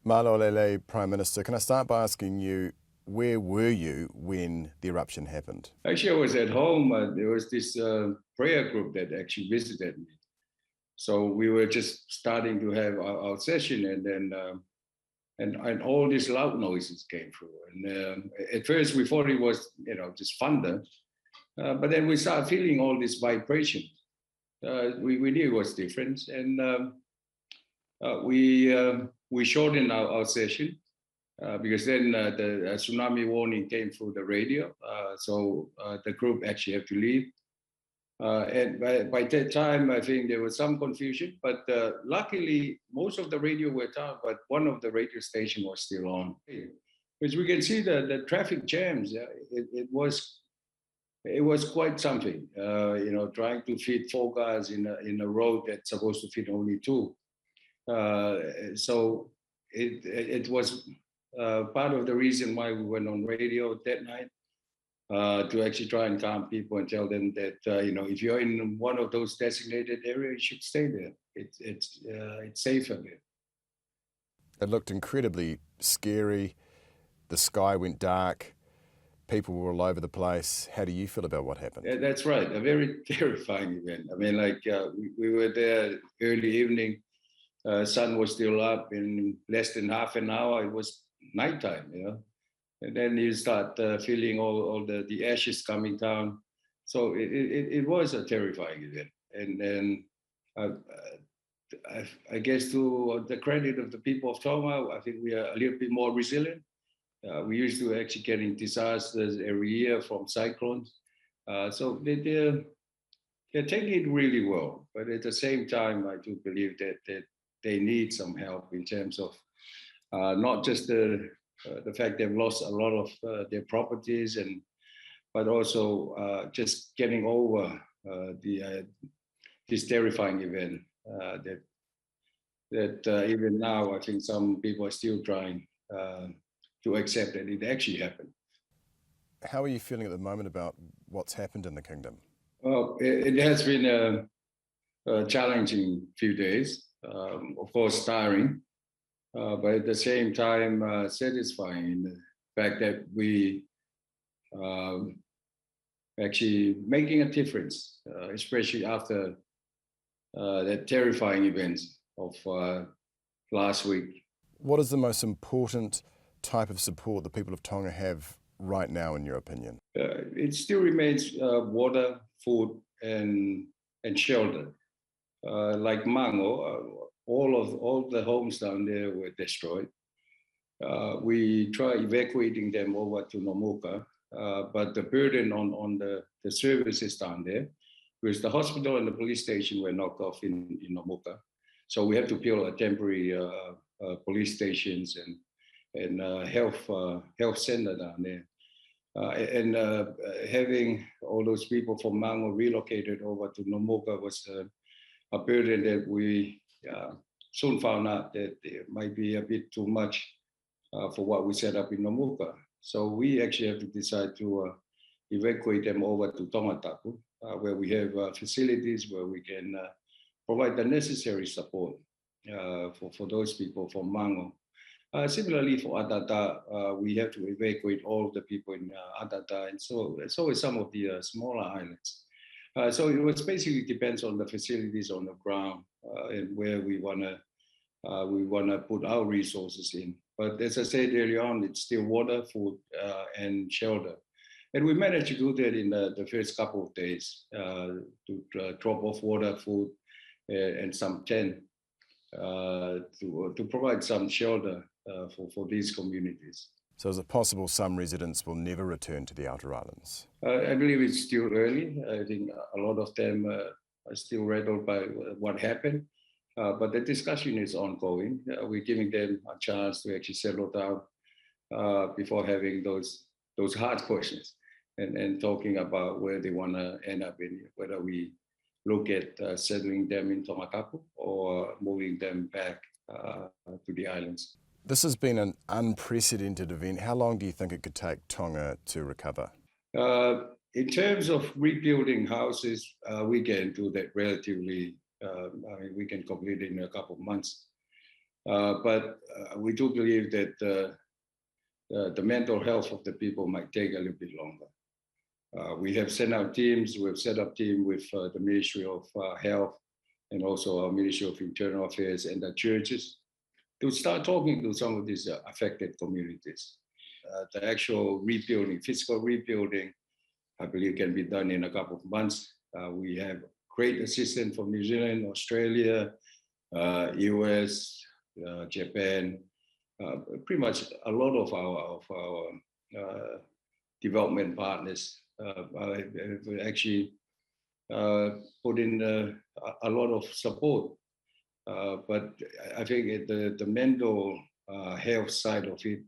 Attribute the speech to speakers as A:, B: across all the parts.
A: Malolele, Prime Minister, can I start by asking you, where were you when the eruption happened?
B: Actually, I was at home. There was this prayer group that actually visited me. So we were just starting to have our session, and then and all these loud noises came through. And at first we thought it was just thunder, but then we started feeling all this vibration. We knew it was different, and we shortened our session. Because then the tsunami warning came through the radio, so the group actually had to leave. And by that time, I think there was some confusion, but luckily most of the radio were down, but one of the radio stations was still on. Because we can see the traffic jams, it was quite something, trying to fit 4 cars in a road that's supposed to fit only 2. So it was part of the reason why we went on radio that night, to actually try and calm people and tell them that if you're in one of those designated areas, you should stay there. It's safer there.
A: It looked incredibly scary. The sky went dark. People were all over the place. How do you feel about what happened?
B: Yeah, that's right. A very terrifying event. I mean, we were there early evening. Sun was still up. In less than half an hour, it was nighttime, and then you start feeling all the ashes coming down. So it was a terrifying event. And then I guess to the credit of the people of Tonga, I think we are a little bit more resilient. We used to actually getting disasters every year from cyclones. So they're taking it really well. But at the same time, I do believe that they need some help in terms of not just the fact they've lost a lot of their properties, but also just getting over this terrifying event that even now I think some people are still trying to accept that it actually happened.
A: How are you feeling at the moment about what's happened in the kingdom?
B: Well, it has been a challenging few days. Of course, tiring, but at the same time satisfying in the fact that we actually making a difference, especially after that terrifying events of last week.
A: What is the most important type of support the people of Tonga have right now, in your opinion?
B: It still remains water, food, and shelter. Like Mango, all the homes down there were destroyed. We tried evacuating them over to Nomuka, but the burden on the services down there, because the hospital and the police station were knocked off in Nomuka. So we have to build a temporary police stations and health center down there. And having all those people from Mango relocated over to Nomuka was a burden that we soon found out that it might be a bit too much for what we set up in Nomuka. So we actually have to decide to evacuate them over to Tongatapu, where we have facilities where we can provide the necessary support for those people from Mango. Similarly for Atata, we have to evacuate all the people in Atata, and so is some of the smaller islands. So it was basically depends on the facilities on the ground and where we wanna put our resources in. But as I said earlier on, it's still water, food, and shelter. And we managed to do that in the first couple of days to drop off water, food, and some tent to provide some shelter for these communities.
A: So is it possible some residents will never return to the outer islands?
B: I believe it's still early. I think a lot of them are still rattled by what happened. But the discussion is ongoing. We're giving them a chance to actually settle down before having those hard questions and talking about where they want to end up in, whether we look at settling them in Tongatapu or moving them back to the islands.
A: This has been an unprecedented event. How long do you think it could take Tonga to recover?
B: In terms of rebuilding houses, we can do that relatively. I mean, we can complete it in a couple of months. But we do believe that the mental health of the people might take a little bit longer. We have sent out teams. We've set up team with the Ministry of Health and also our Ministry of Internal Affairs and the churches to start talking to some of these affected communities. The actual rebuilding, physical rebuilding, I believe can be done in a couple of months. We have great assistance from New Zealand, Australia, US, Japan. Pretty much a lot of our development partners have actually put in a lot of support. But I think the mental health side of it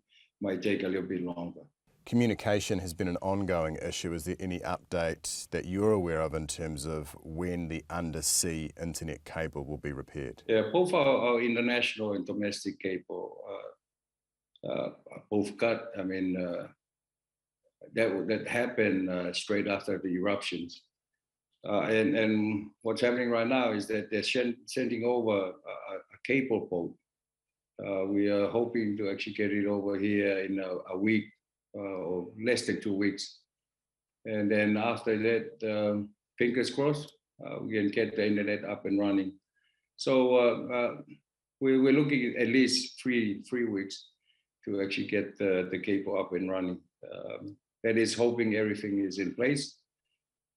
B: might take a little bit longer.
A: Communication has been an ongoing issue. Is there any update that you're aware of in terms of when the undersea internet cable will be repaired?
B: Yeah, both our international and domestic cable both cut. I mean, that happened straight after the eruptions. And what's happening right now is that they're sending over a cable boat. We are hoping to actually get it over here in a week or less than 2 weeks. And then after that, fingers crossed, we can get the internet up and running. So we're looking at least three weeks to actually get the cable up and running. That is hoping everything is in place.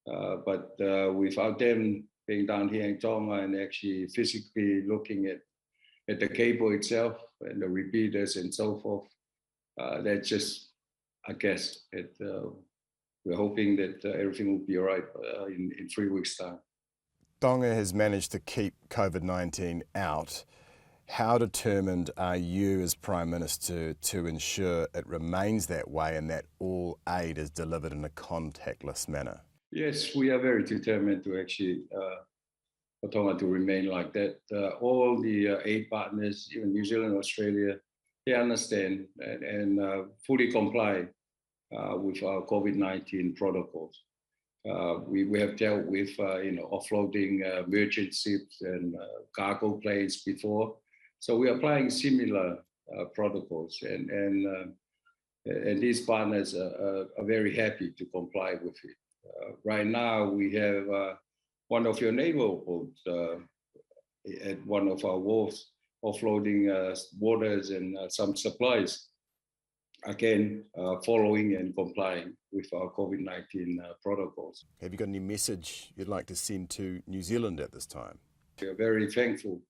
B: But without them being down here in Tonga and actually physically looking at the cable itself and the repeaters and so forth, that's just a guess. We're hoping that everything will be all right in 3 weeks' time.
A: Tonga has managed to keep COVID-19 out. How determined are you as Prime Minister to ensure it remains that way and that all aid is delivered in a contactless manner?
B: Yes, we are very determined to actually for Tonga to remain like that. All the aid partners, even New Zealand, Australia, they understand and fully comply with our COVID-19 protocols. We have dealt with offloading merchant ships and cargo planes before, so we are applying similar protocols, and these partners are very happy to comply with it. Right now, we have one of your naval boats at one of our wharves offloading waters and some supplies, again, following and complying with our COVID-19 protocols.
A: Have you got any message you'd like to send to New Zealand at this time?
B: We are very thankful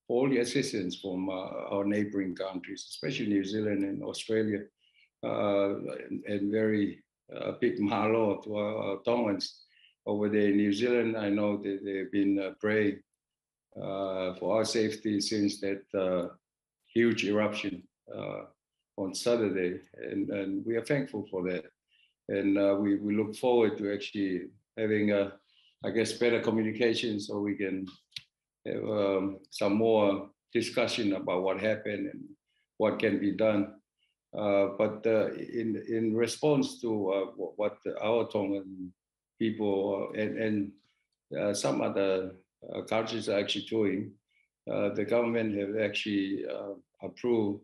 B: for all the assistance from our neighboring countries, especially New Zealand and Australia, and very big mahalo to our Tongans over there in New Zealand. I know that they've been praying for our safety since that huge eruption on Saturday, and we are thankful for that. And we look forward to actually having, better communication so we can have some more discussion about what happened and what can be done. But in response to what our Tongan people and some other countries are actually doing, the government have actually approved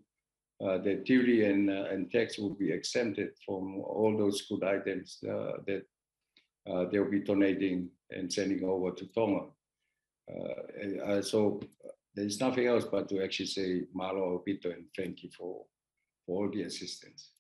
B: that duty and tax will be exempted from all those good items that they'll be donating and sending over to Tonga. So there's nothing else but to actually say malo pito and thank you for all the assistance.